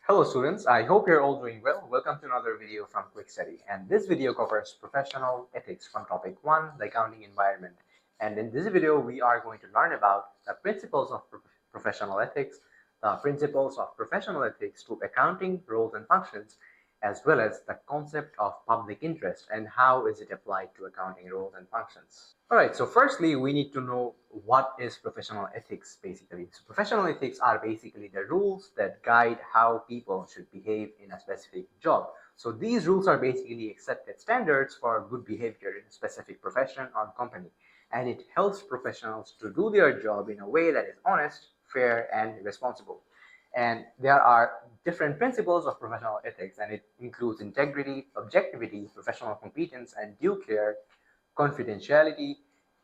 Hello students, I hope you're all doing well. Welcome to another video from QuickStudy, and this video covers professional ethics from topic 1, the accounting environment. And in this video we are going to learn about the principles of professional ethics, the principles of professional ethics to accounting roles and functions, as well as the concept of public interest and how is it applied to accounting roles and functions. Alright, so firstly we need to know what is professional ethics basically. So professional ethics are basically the rules that guide how people should behave in a specific job. So these rules are basically accepted standards for good behavior in a specific profession or company, and it helps professionals to do their job in a way that is honest, fair, and responsible. And there are different principles of professional ethics, and it includes integrity, objectivity, professional competence and due care, confidentiality,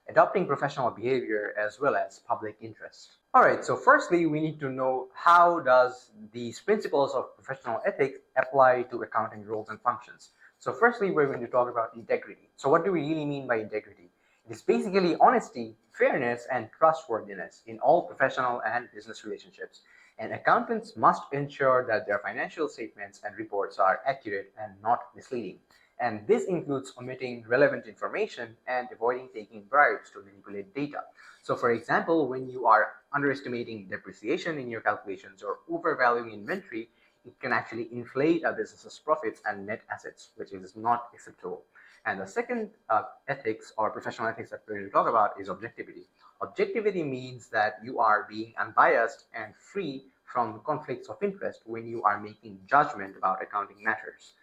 adopting professional behavior, as well as public interest. Alright, so firstly we need to know how does these principles of professional ethics apply to accounting roles and functions. So firstly we're going to talk about integrity. So what do we really mean by integrity? It is basically honesty, fairness, and trustworthiness in all professional and business relationships. And accountants must ensure that their financial statements and reports are accurate and not misleading. And this includes omitting relevant information and avoiding taking bribes to manipulate data. So for example, when you are underestimating depreciation in your calculations or overvaluing inventory, it can actually inflate a business's profits and net assets, which is not acceptable. And the second ethics or professional ethics that we're going to talk about is objectivity. Objectivity means that you are being unbiased and free from conflicts of interest when you are making judgment about accounting matters.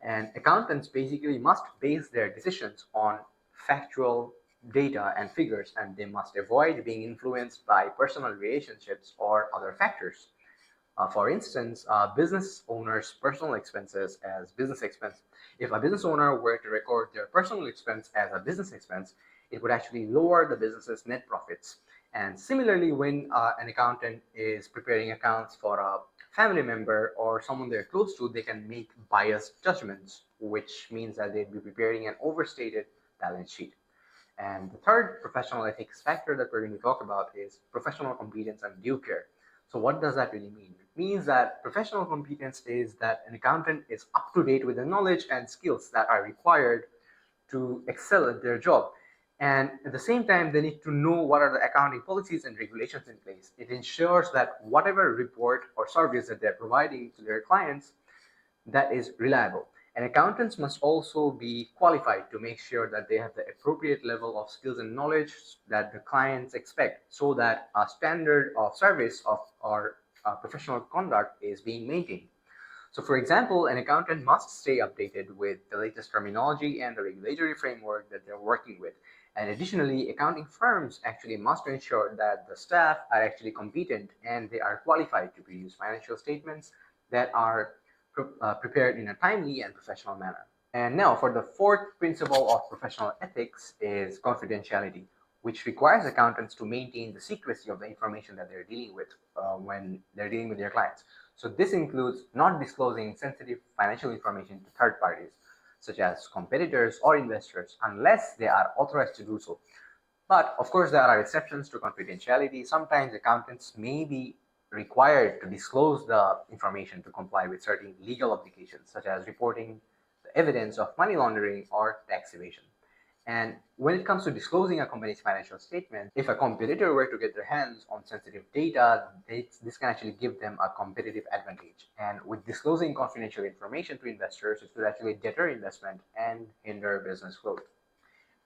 And accountants basically must base their decisions on factual data and figures, and they must avoid being influenced by personal relationships or other factors. For instance, business owners' personal expenses as business expense. If a business owner were to record their personal expense as a business expense, it would actually lower the business's net profits. And similarly, when an accountant is preparing accounts for a family member or someone they're close to, they can make biased judgments, which means that they'd be preparing an overstated balance sheet. And the third professional ethics factor that we're going to talk about is professional competence and due care. So what does that really mean? It means that professional competence is that an accountant is up to date with the knowledge and skills that are required to excel at their job. And at the same time, they need to know what are the accounting policies and regulations in place. It ensures that whatever report or service that they're providing to their clients, that is reliable. And accountants must also be qualified to make sure that they have the appropriate level of skills and knowledge that the clients expect, so that a standard of service or professional conduct is being maintained. So for example, an accountant must stay updated with the latest terminology and the regulatory framework that they're working with. And additionally, accounting firms actually must ensure that the staff are actually competent and they are qualified to produce financial statements that are prepared in a timely and professional manner. And now for the fourth principle of professional ethics is confidentiality, which requires accountants to maintain the secrecy of the information that they're dealing with when they're dealing with their clients. So this includes not disclosing sensitive financial information to third parties, such as competitors or investors, unless they are authorized to do so. But of course, there are exceptions to confidentiality. Sometimes accountants may be required to disclose the information to comply with certain legal obligations, such as reporting the evidence of money laundering or tax evasion. And when it comes to disclosing a company's financial statement, if a competitor were to get their hands on sensitive data, this can actually give them a competitive advantage. And with disclosing confidential information to investors, it could actually deter investment and hinder business growth.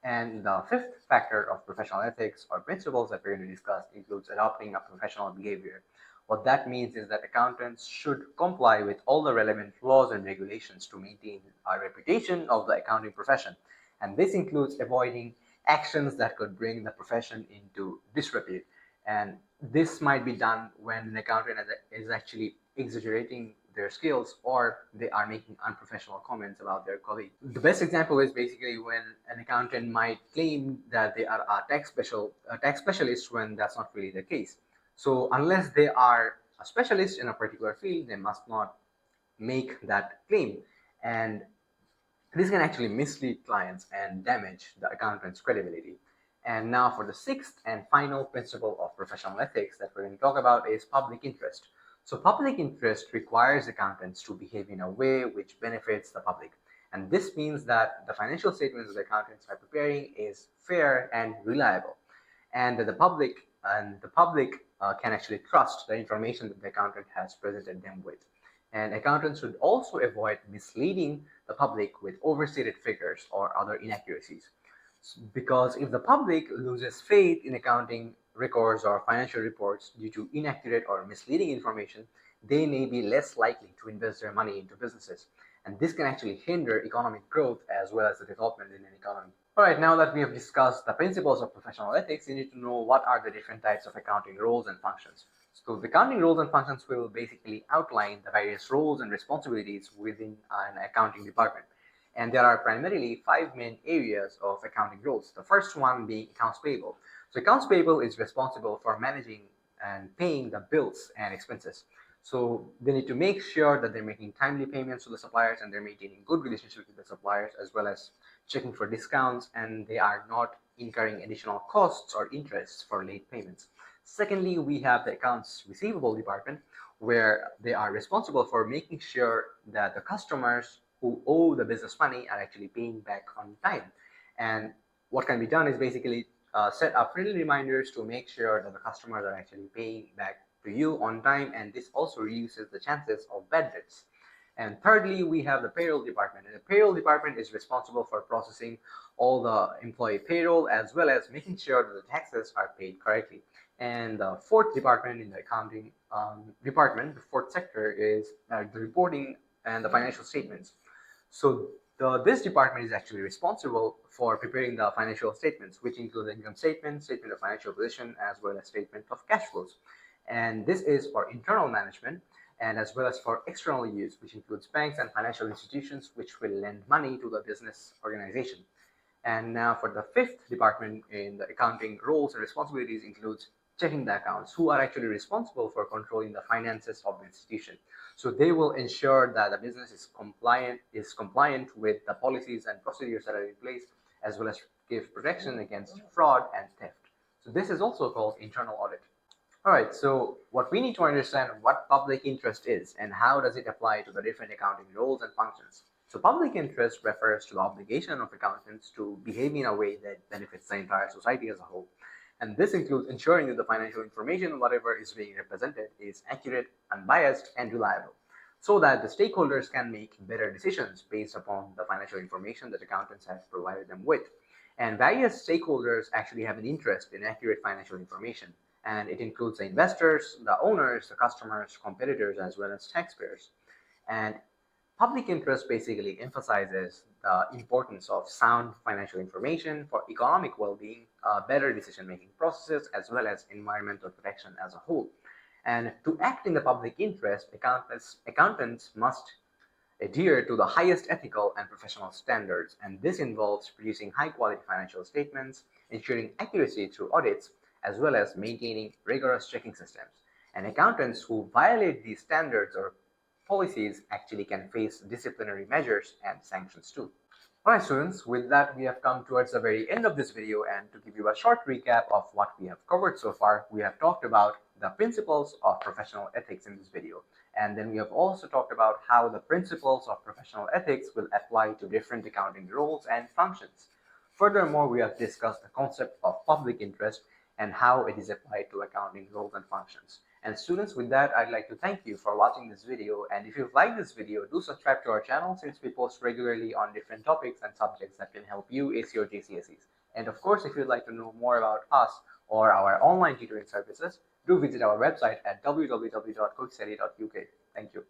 And the fifth factor of professional ethics or principles that we're going to discuss includes adopting a professional behavior. What that means is that accountants should comply with all the relevant laws and regulations to maintain a reputation of the accounting profession. And this includes avoiding actions that could bring the profession into disrepute. And this might be done when an accountant is actually exaggerating their skills or they are making unprofessional comments about their colleague. The best example is basically when an accountant might claim that they are a tax specialist when that's not really the case. So unless they are a specialist in a particular field, they must not make that claim. And this can actually mislead clients and damage the accountant's credibility. And now for the sixth and final principle of professional ethics that we're going to talk about is public interest. So public interest requires accountants to behave in a way which benefits the public. And this means that the financial statements the accountants are preparing is fair and reliable, and that the public can actually trust the information that the accountant has presented them with. And accountants should also avoid misleading the public with overstated figures or other inaccuracies. Because if the public loses faith in accounting records or financial reports due to inaccurate or misleading information, they may be less likely to invest their money into businesses. And this can actually hinder economic growth as well as the development in an economy. All right, now that we have discussed the principles of professional ethics, you need to know what are the different types of accounting roles and functions. So the accounting roles and functions will basically outline the various roles and responsibilities within an accounting department. And there are primarily five main areas of accounting roles. The first one being accounts payable. So accounts payable is responsible for managing and paying the bills and expenses. So they need to make sure that they're making timely payments to the suppliers and they're maintaining good relationships with the suppliers, as well as checking for discounts, and they are not incurring additional costs or interests for late payments. Secondly, we have the accounts receivable department, where they are responsible for making sure that the customers who owe the business money are actually paying back on time. And what can be done is basically set up friendly reminders to make sure that the customers are actually paying back to you on time, and this also reduces the chances of bad debts. And thirdly, we have the payroll department. And the payroll department is responsible for processing all the employee payroll as well as making sure that the taxes are paid correctly. And the fourth department in the accounting department, the fourth sector, is the reporting and the financial statements. So this department is actually responsible for preparing the financial statements, which include the income statement, statement of financial position, as well as statement of cash flows. And this is for internal management and as well as for external use, which includes banks and financial institutions which will lend money to the business organization. And now for the fifth department in the accounting roles and responsibilities includes checking the accounts, who are actually responsible for controlling the finances of the institution. So they will ensure that the business is compliant with the policies and procedures that are in place, as well as give protection against fraud and theft. So this is also called internal audit. All right, so what we need to understand what public interest is and how does it apply to the different accounting roles and functions. So public interest refers to the obligation of accountants to behave in a way that benefits the entire society as a whole. And this includes ensuring that the financial information, whatever is being represented, is accurate, unbiased, and reliable, so that the stakeholders can make better decisions based upon the financial information that accountants have provided them with. And various stakeholders actually have an interest in accurate financial information, and it includes the investors, the owners, the customers, competitors, as well as taxpayers. And public interest basically emphasizes the importance of sound financial information for economic well-being, better decision-making processes, as well as environmental protection as a whole. And to act in the public interest, accountants must adhere to the highest ethical and professional standards, and this involves producing high-quality financial statements, ensuring accuracy through audits, as well as maintaining rigorous checking systems. And accountants who violate these standards or policies actually can face disciplinary measures and sanctions too. Alright students, with that we have come towards the very end of this video, and to give you a short recap of what we have covered so far, we have talked about the principles of professional ethics in this video, and then we have also talked about how the principles of professional ethics will apply to different accounting roles and functions. Furthermore, we have discussed the concept of public interest and how it is applied to accounting roles and functions. And students, with that, I'd like to thank you for watching this video. And if you've liked this video, do subscribe to our channel, since we post regularly on different topics and subjects that can help you ace your GCSEs. And of course, if you'd like to know more about us or our online tutoring services, do visit our website at www.quickstudy.uk. Thank you.